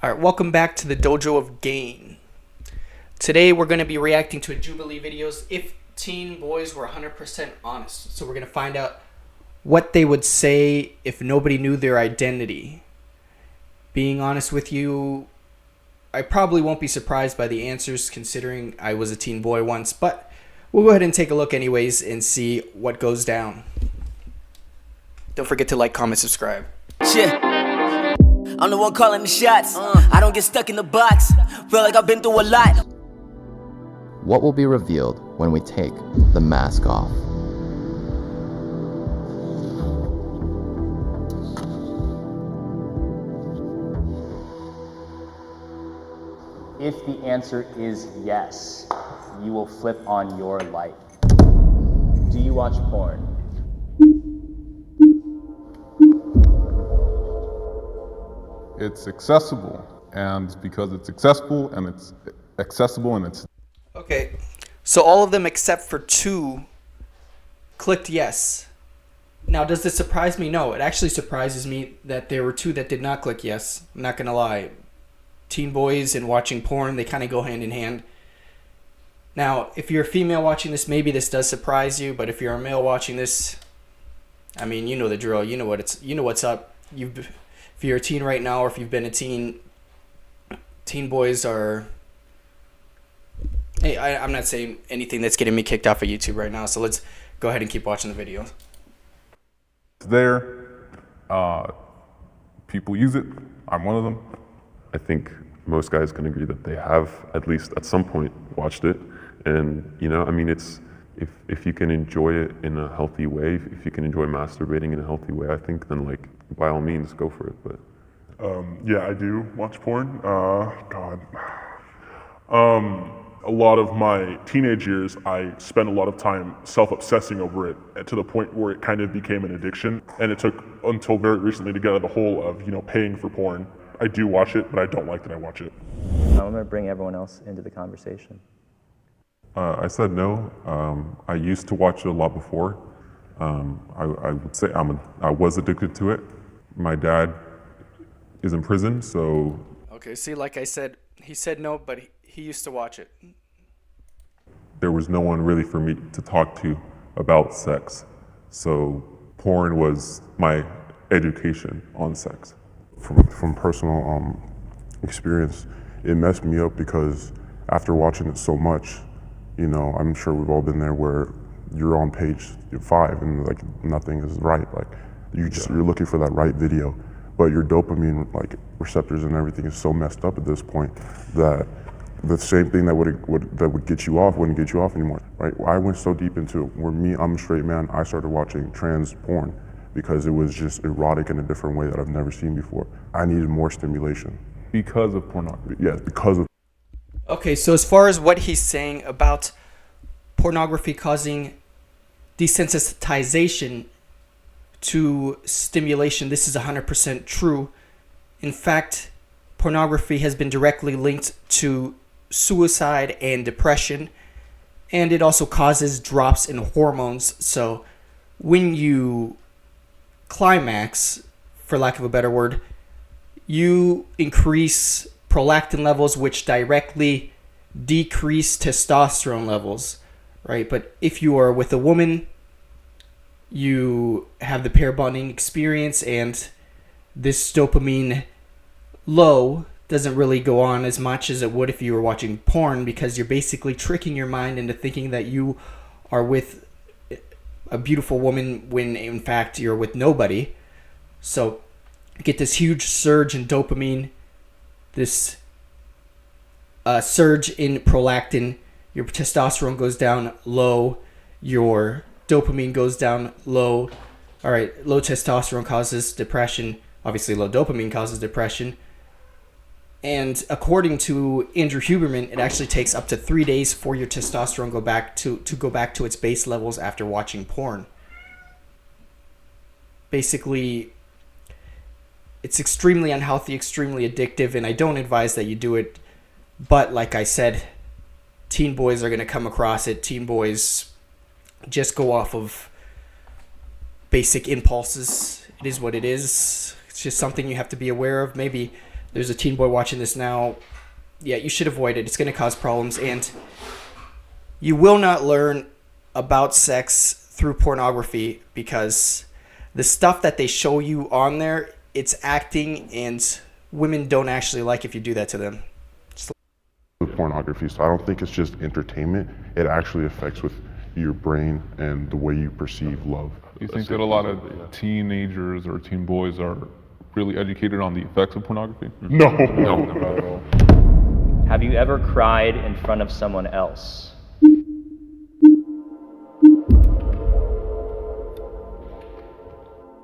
Alright, welcome back to the Dojo of Gain. Today we're going to be reacting to a Jubilee videos if teen boys were 100% honest. So we're going to find out what they would say if nobody knew their identity. Being honest with you, I probably won't be surprised by the answers considering I was a teen boy once, but we'll go ahead and take a look anyways and see what goes down. Don't forget to like, comment, subscribe. Shit. I'm the one calling the shots. I don't get stuck in the box. Feel like I've been through a lot. What will be revealed when we take the mask off? If the answer is yes, you will flip on your light. Do you watch porn? It's accessible, and because it's accessible and it's Okay, so all of them except for two clicked yes. Now, does this surprise me? No, it actually surprises me that there were two that did not click yes. I'm not gonna lie. Teen boys and watching porn, they kind of go hand in hand. Now, if you're a female watching this, maybe this does surprise you, but if you're a male watching this, I mean, you know the drill. You know what's up. If you're a teen right now, or if you've been a teen boys are... Hey, I'm not saying anything that's getting me kicked off of YouTube right now, so let's go ahead and keep watching the video. it's there. People use it. I'm one of them. I think most guys can agree that they have at least at some point watched it. And, you know, I mean, it's, if you can enjoy it in a healthy way, if you can enjoy masturbating in a healthy way, I think then, like, by all means, go for it. But yeah, I do watch porn. A lot of my teenage years, I spent a lot of time self-obsessing over it to the point where it kind of became an addiction. And it took until very recently to get out of the hole of, paying for porn. I do watch it, but I don't like that I watch it. I'm gonna bring everyone else into the conversation. I said no. I used to watch it a lot before. I would say I was addicted to it. My dad is in prison, so... Okay, see, like I said, he said no, but he used to watch it. There was no one really for me to talk to about sex. So porn was my education on sex. From personal experience, it messed me up because after watching it so much, I'm sure we've all been there where you're on page 5 and like nothing is right. Like you're looking for that right video, but your dopamine receptors and everything is so messed up at this point that the same thing that would get you off wouldn't get you off anymore. Right? I went so deep into it where I'm a straight man. I started watching trans porn because it was just erotic in a different way that I've never seen before. I needed more stimulation. because of pornography. Yeah, because of... Okay, so as far as what he's saying about pornography causing desensitization to stimulation, this is 100% true. In fact, pornography has been directly linked to suicide and depression, and it also causes drops in hormones. So when you climax, for lack of a better word, you increase prolactin levels, which directly decrease testosterone levels, right? But if you are with a woman, you have the pair bonding experience, and this dopamine low doesn't really go on as much as it would if you were watching porn, because you're basically tricking your mind into thinking that you are with a beautiful woman when in fact you're with nobody. So you get this huge surge in dopamine, this surge in prolactin, your testosterone goes down low, your dopamine goes down low. All right, low testosterone causes depression. Obviously, low dopamine causes depression. And according to Andrew Huberman, it actually takes up to 3 days for your testosterone go back to its base levels after watching porn. Basically, it's extremely unhealthy, extremely addictive, and I don't advise that you do it. But like I said, teen boys are going to come across it. Teen boys just go off of basic impulses. It is what it is. It's just something you have to be aware of. Maybe there's a teen boy watching this now, yeah, you should avoid it. It's going to cause problems, and you will not learn about sex through pornography, because the stuff that they show you on there, it's acting, and women don't actually like if you do that to them. With pornography, so I don't think it's just entertainment. It actually affects with your brain and the way you perceive love. You think that a lot of teenagers or teen boys are really educated on the effects of pornography? No. Not at all. Have you ever cried in front of someone else?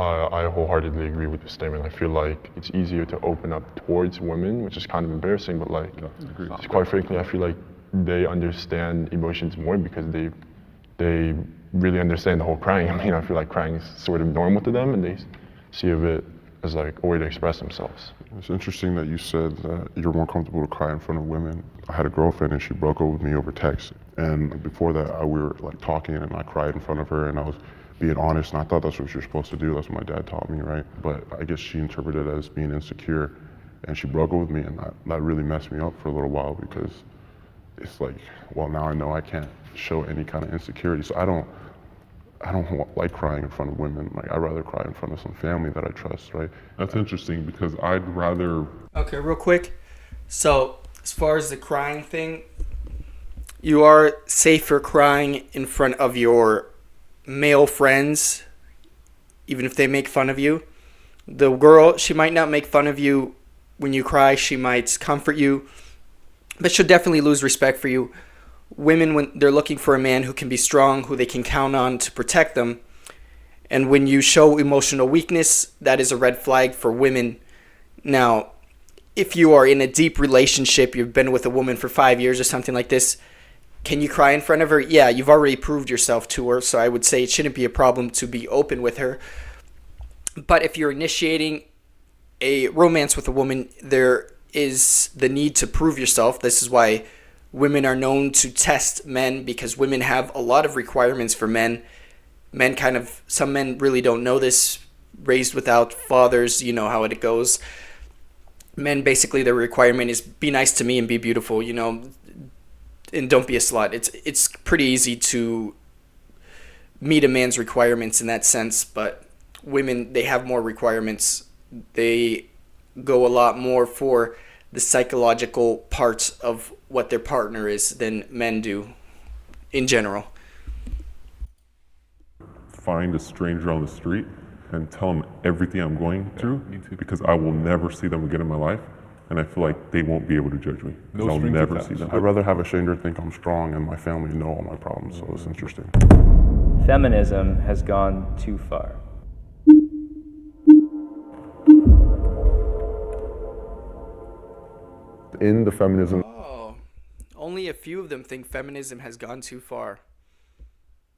I wholeheartedly agree with the statement. I feel like it's easier to open up towards women, which is kind of embarrassing, but like, quite frankly, I feel like they understand emotions more because they really understand the whole crying. I mean, I feel like crying is sort of normal to them, and they see of it as like a way to express themselves. It's interesting that you said that you're more comfortable to cry in front of women. I had a girlfriend and she broke up with me over text. And before that, we were like talking and I cried in front of her and I was being honest, and I thought that's what you're supposed to do. That's what my dad taught me, right? But I guess she interpreted it as being insecure, and she broke up with me, and that really messed me up for a little while, because it's like, well, now I know I can't show any kind of insecurity. So I don't like crying in front of women. Like, I'd rather cry in front of some family that I trust, right? That's interesting, because I'd rather... Okay, real quick. So, as far as the crying thing, you are safer crying in front of your male friends, even if they make fun of you. The girl, she might not make fun of you when you cry. She might comfort you, but she'll definitely lose respect for you. Women, when they're looking for a man who can be strong, who they can count on to protect them, and when you show emotional weakness, that is a red flag for women. Now, if you are in a deep relationship, you've been with a woman for 5 years or something like this, can you cry in front of her? Yeah, you've already proved yourself to her, so I would say it shouldn't be a problem to be open with her. But if you're initiating a romance with a woman, there is the need to prove yourself. This is why women are known to test men, because women have a lot of requirements for men. Some men really don't know this. Raised without fathers, you know how it goes. Men, basically, their requirement is be nice to me and be beautiful, and don't be a slut. It's pretty easy to meet a man's requirements in that sense, but women, they have more requirements. They go a lot more for the psychological parts of what their partner is than men do in general. Find a stranger on the street and tell them everything I'm going through, because I will never see them again in my life. And I feel like they won't be able to judge me. No I'll strings never attached. see them. I'd rather have a stranger think I'm strong and my family know all my problems, so it's interesting. Feminism has gone too far. In the feminism, Only a few of them think feminism has gone too far.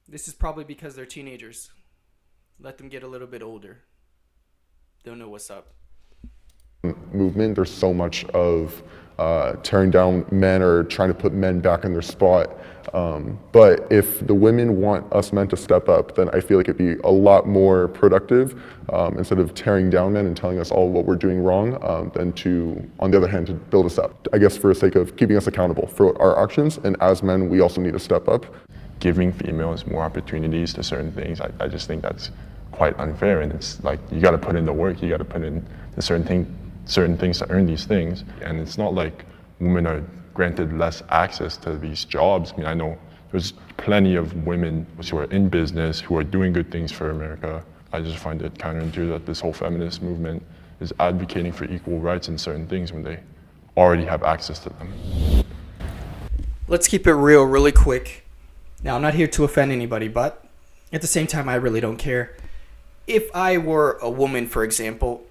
This is probably because they're teenagers. Let them get a little bit older. They'll know what's up. Movement, there's so much of tearing down men or trying to put men back in their spot. But if the women want us men to step up, then I feel like it'd be a lot more productive instead of tearing down men and telling us all what we're doing wrong, than to, on the other hand, to build us up. I guess for the sake of keeping us accountable for our actions, and as men, we also need to step up. Giving females more opportunities to certain things, I just think that's quite unfair, and it's like you got to put in the work, you got to put in the certain things to earn these things, and it's not like women are granted less access to these jobs. I mean, I know there's plenty of women who are in business, who are doing good things for America. I just find it counterintuitive that this whole feminist movement is advocating for equal rights in certain things when they already have access to them. Let's keep it real really quick. Now, I'm not here to offend anybody, but at the same time, I really don't care. If I were a woman, for example,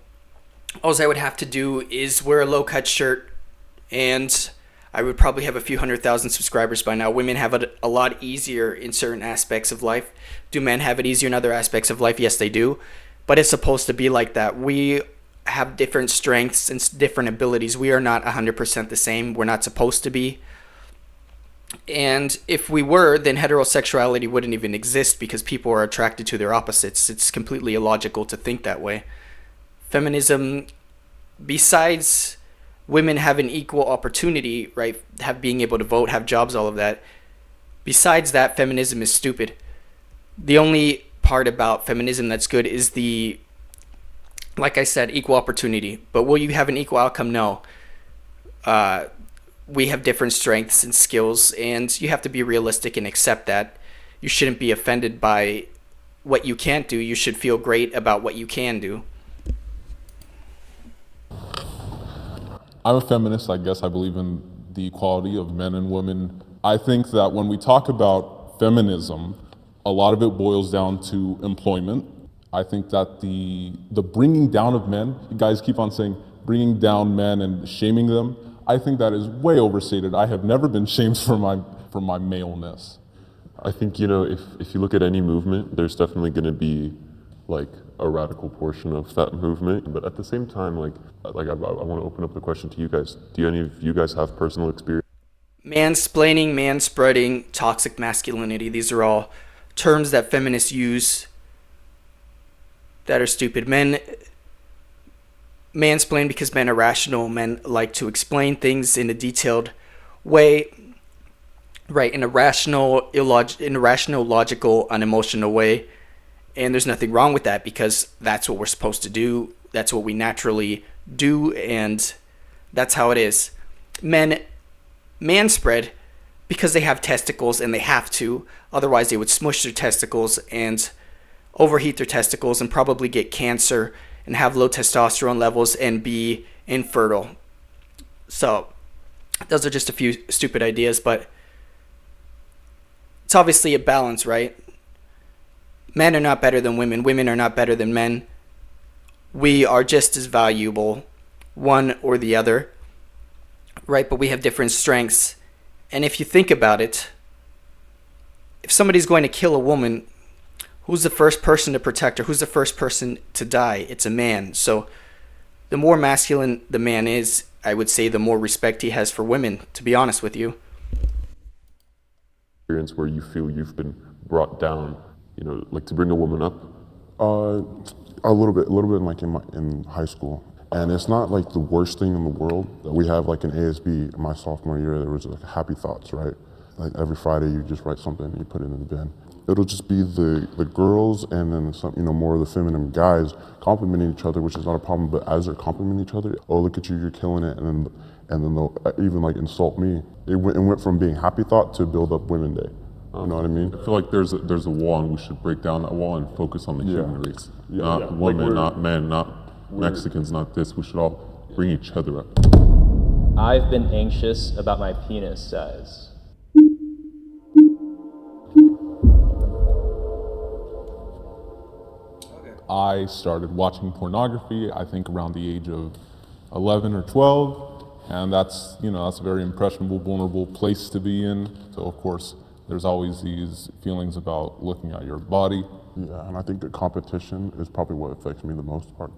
all I would have to do is wear a low-cut shirt, and I would probably have a few 100,000 subscribers by now. Women have it a lot easier in certain aspects of life. Do men have it easier in other aspects of life? Yes, they do. But it's supposed to be like that. We have different strengths and different abilities. We are not 100% the same. We're not supposed to be. And if we were, then heterosexuality wouldn't even exist, because people are attracted to their opposites. It's completely illogical to think that way. Feminism, besides women have an equal opportunity, right? Have being able to vote, have jobs, all of that. Besides that, feminism is stupid. The only part about feminism that's good is the, like I said, equal opportunity. But will you have an equal outcome? No. We have different strengths and skills, and you have to be realistic and accept that. You shouldn't be offended by what you can't do. You should feel great about what you can do. I'm a feminist, I guess. I believe in the equality of men and women. I think that when we talk about feminism, a lot of it boils down to employment. I think that the bringing down of men, you guys keep on saying bringing down men and shaming them, I think that is way overstated. I have never been shamed for my maleness. I think, if you look at any movement, there's definitely going to be like a radical portion of that movement. But at the same time, I want to open up the question to you guys. Do any of you guys have personal experience? Mansplaining, manspreading, toxic masculinity, these are all terms that feminists use that are stupid. Men mansplain because men are rational. Men like to explain things in a detailed way, right? In a rational, logical, unemotional way. And there's nothing wrong with that because that's what we're supposed to do. That's what we naturally do, and that's how it is. Men manspread because they have testicles and they have to. Otherwise, they would smush their testicles and overheat their testicles and probably get cancer and have low testosterone levels and be infertile. So, those are just a few stupid ideas, but it's obviously a balance, right? Men are not better than women. Women are not better than men. We are just as valuable, one or the other, right? But we have different strengths. And if you think about it, if somebody's going to kill a woman, who's the first person to protect her? Who's the first person to die? It's a man. So the more masculine the man is, I would say the more respect he has for women, to be honest with you. Experience where you feel you've been brought down, like to bring a woman up? A little bit like in high school. And it's not like the worst thing in the world. We have like an ASB my sophomore year, there was like happy thoughts, right? Like every Friday you just write something and you put it in the bin. It'll just be the girls and then some, more of the feminine guys complimenting each other, which is not a problem, but as they're complimenting each other, oh, look at you, you're killing it, and then they'll even like insult me. It went from being happy thought to build up Women Day. You know what I mean? I feel like there's a wall, and we should break down that wall and focus on the human race. Not women, not men, not Mexicans, not this. We should all bring each other up. I've been anxious about my penis size. I started watching pornography, I think around the age of 11 or 12, and that's a very impressionable, vulnerable place to be in. So of course, there's always these feelings about looking at your body. Yeah, and I think the competition is probably what affects me the most part.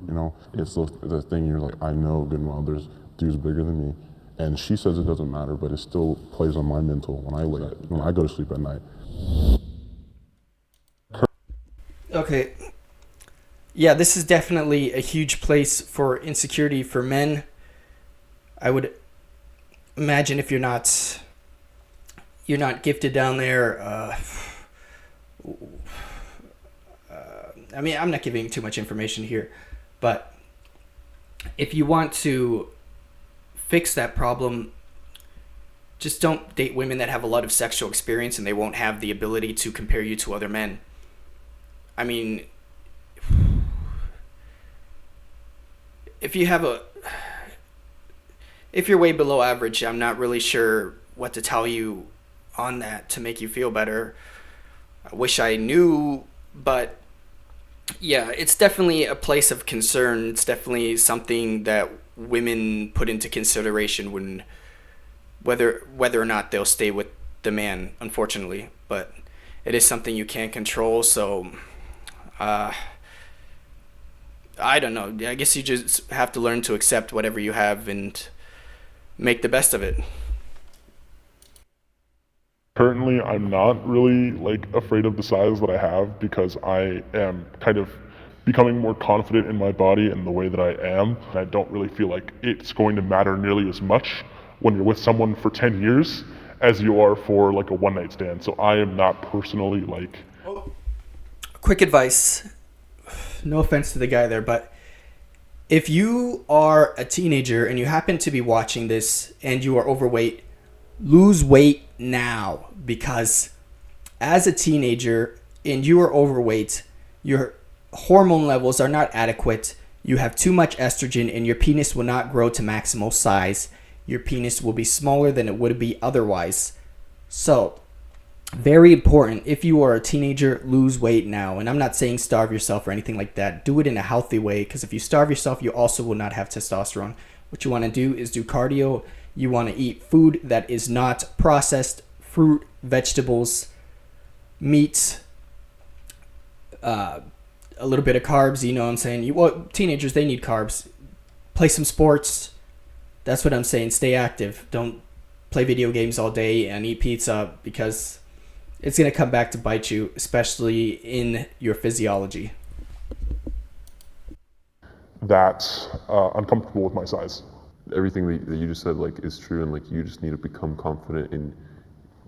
It's the thing you're like, I know good and well there's dudes bigger than me, and she says it doesn't matter, but it still plays on my mental when I go to sleep at night. Okay. Yeah, this is definitely a huge place for insecurity for men. I would imagine if you're not gifted down there. I'm not giving too much information here, but if you want to fix that problem, just don't date women that have a lot of sexual experience and they won't have the ability to compare you to other men. I mean, if you're way below average, I'm not really sure what to tell you on that to make you feel better. I wish I knew, but yeah, it's definitely a place of concern. It's definitely something that women put into consideration when whether or not they'll stay with the man, unfortunately. But it is something you can't control, so I don't know. I guess you just have to learn to accept whatever you have and make the best of it. Currently, I'm not really afraid of the size that I have because I am kind of becoming more confident in my body and the way that I am. I don't really feel like it's going to matter nearly as much when you're with someone for 10 years as you are for like a one night stand. So I am not personally like... Quick advice. No offense to the guy there, but if you are a teenager and you happen to be watching this and you are overweight, lose weight now, because as a teenager and you are overweight, your hormone levels are not adequate. You have too much estrogen and your penis will not grow to maximal size. Your penis will be smaller than it would be otherwise. So, very important. If you are a teenager, lose weight now. And I'm not saying starve yourself or anything like that. Do it in a healthy way, because if you starve yourself, you also will not have testosterone. What you want to do is do cardio. You want to eat food that is not processed, fruit, vegetables, meat, a little bit of carbs, you know what I'm saying? Teenagers, they need carbs. Play some sports. That's what I'm saying. Stay active. Don't play video games all day and eat pizza, because it's going to come back to bite you, especially in your physiology. That I'm comfortable with my size. Everything that you just said like is true, and like you just need to become confident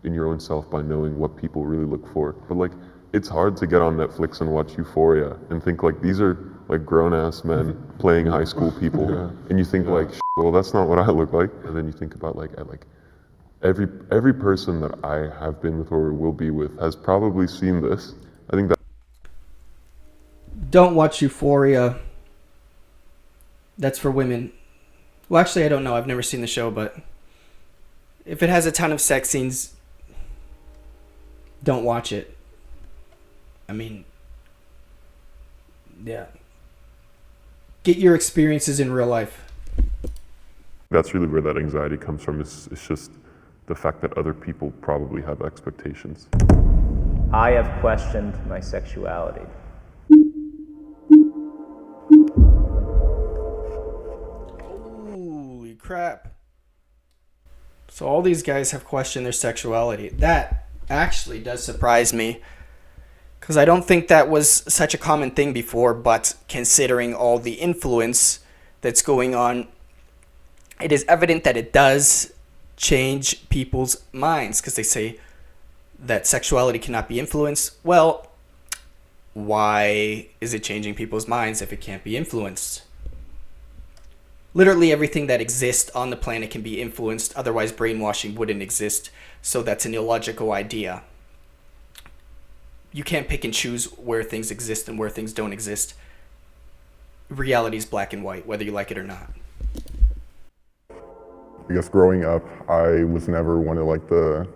in your own self by knowing what people really look for. But like it's hard to get on Netflix and watch Euphoria and think like these are like grown-ass men playing high school people, and you think like, well, that's not what I look like. And then you think about like every person that I have been with or will be with has probably seen this. I think that... Don't watch Euphoria. That's for women. Well, actually, I don't know. I've never seen the show, but if it has a ton of sex scenes, don't watch it. I mean, yeah. Get your experiences in real life. That's really where that anxiety comes from. It's just the fact that other people probably have expectations. I have questioned my sexuality. Holy crap. So all these guys have questioned their sexuality. That actually does surprise me, because I don't think that was such a common thing before, but considering all the influence that's going on, it is evident that it does change people's minds, because they say that sexuality cannot be influenced. Well, why is it changing people's minds if it can't be influenced? Literally everything that exists on the planet can be influenced, otherwise brainwashing wouldn't exist. So that's an illogical idea. You can't pick and choose where things exist and where things don't exist. Reality is black and white, whether you like it or not. I guess growing up, I was never one of like the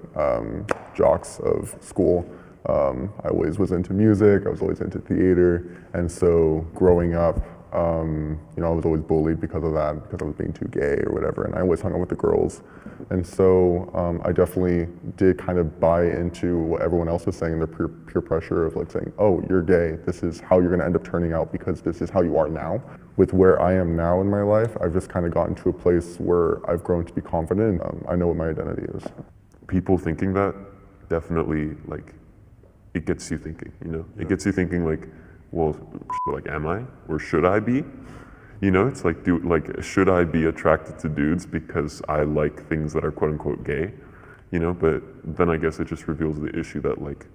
jocks of school. I always was into music, I was always into theater, and so growing up, I was always bullied because of that, because I was being too gay or whatever, and I always hung out with the girls. And so I definitely did kind of buy into what everyone else was saying, their peer pressure of like saying, oh, you're gay, this is how you're gonna end up turning out because this is how you are now. With where I am now in my life, I've just kind of gotten to a place where I've grown to be confident. I know what my identity is. People thinking that definitely, like, it gets you thinking, you know? It gets you thinking like, well, like, am I? Or should I be? You know, it's like, should I be attracted to dudes because I like things that are quote unquote gay? You know, but then I guess it just reveals the issue that like,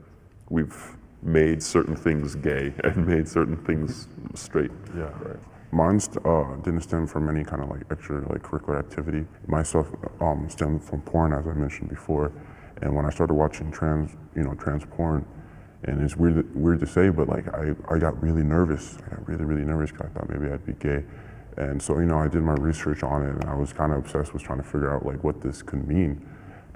we've made certain things gay and made certain things straight. Yeah, right. Mine didn't stem from any kind of like extra like curricular activity. My stuff stemmed from porn, as I mentioned before. And when I started watching trans porn, and it's weird to say, but like I got really nervous. I got really nervous because I thought maybe I'd be gay. And so, I did my research on it, and I was kind of obsessed with trying to figure out like what this could mean.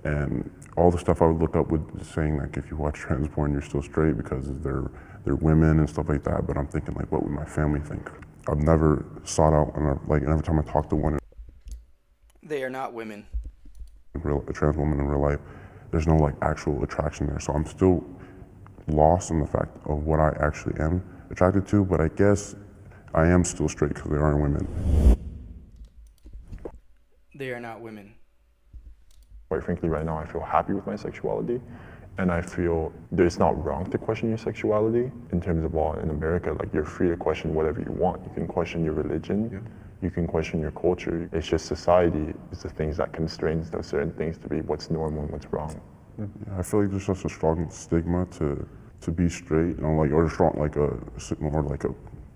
And all the stuff I would look up was saying like, if you watch trans porn, you're still straight because they're women and stuff like that. But I'm thinking like, what would my family think? I've never sought out, and every time I talk to one, They are not women. a trans woman in real life, there's no like actual attraction there. So I'm still lost in the fact of what I actually am attracted to, but I guess I am still straight because they aren't women. They are not women. Quite frankly, right now I feel happy with my sexuality, And I feel that it's not wrong to question your sexuality in terms of law in America. Like, you're free to question whatever you want. You can question your religion, you can question your culture. It's just society is the things that constrains those certain things to be what's normal and what's wrong. Yeah, I feel like there's such a strong stigma to be straight, you know, like, or strong, like a more like a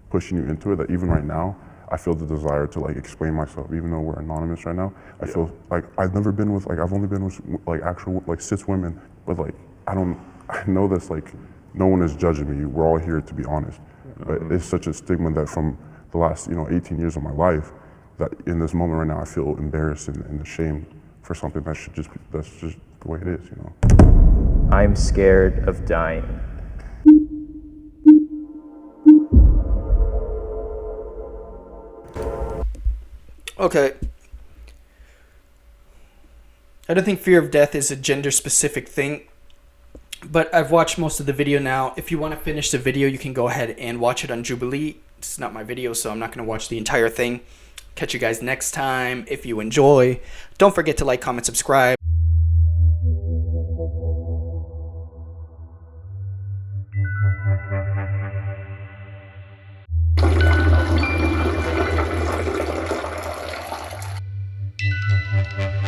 pushing you into it, that even right now, I feel the desire to like explain myself, even though we're anonymous right now. I feel like I've never been with, like, I've only been with like actual like cis women, but like I know this, like, no one is judging me. We're all here to be honest. But it's such a stigma that from the last 18 years of my life, that in this moment right now I feel embarrassed and ashamed for something that's just the way it is, I'm scared of dying. Okay. I don't think fear of death is a gender-specific thing, but I've watched most of the video now. If you want to finish the video, you can go ahead and watch it on Jubilee. It's not my video, so I'm not going to watch the entire thing. Catch you guys next time. If you enjoy, don't forget to like, comment, subscribe. Thank you.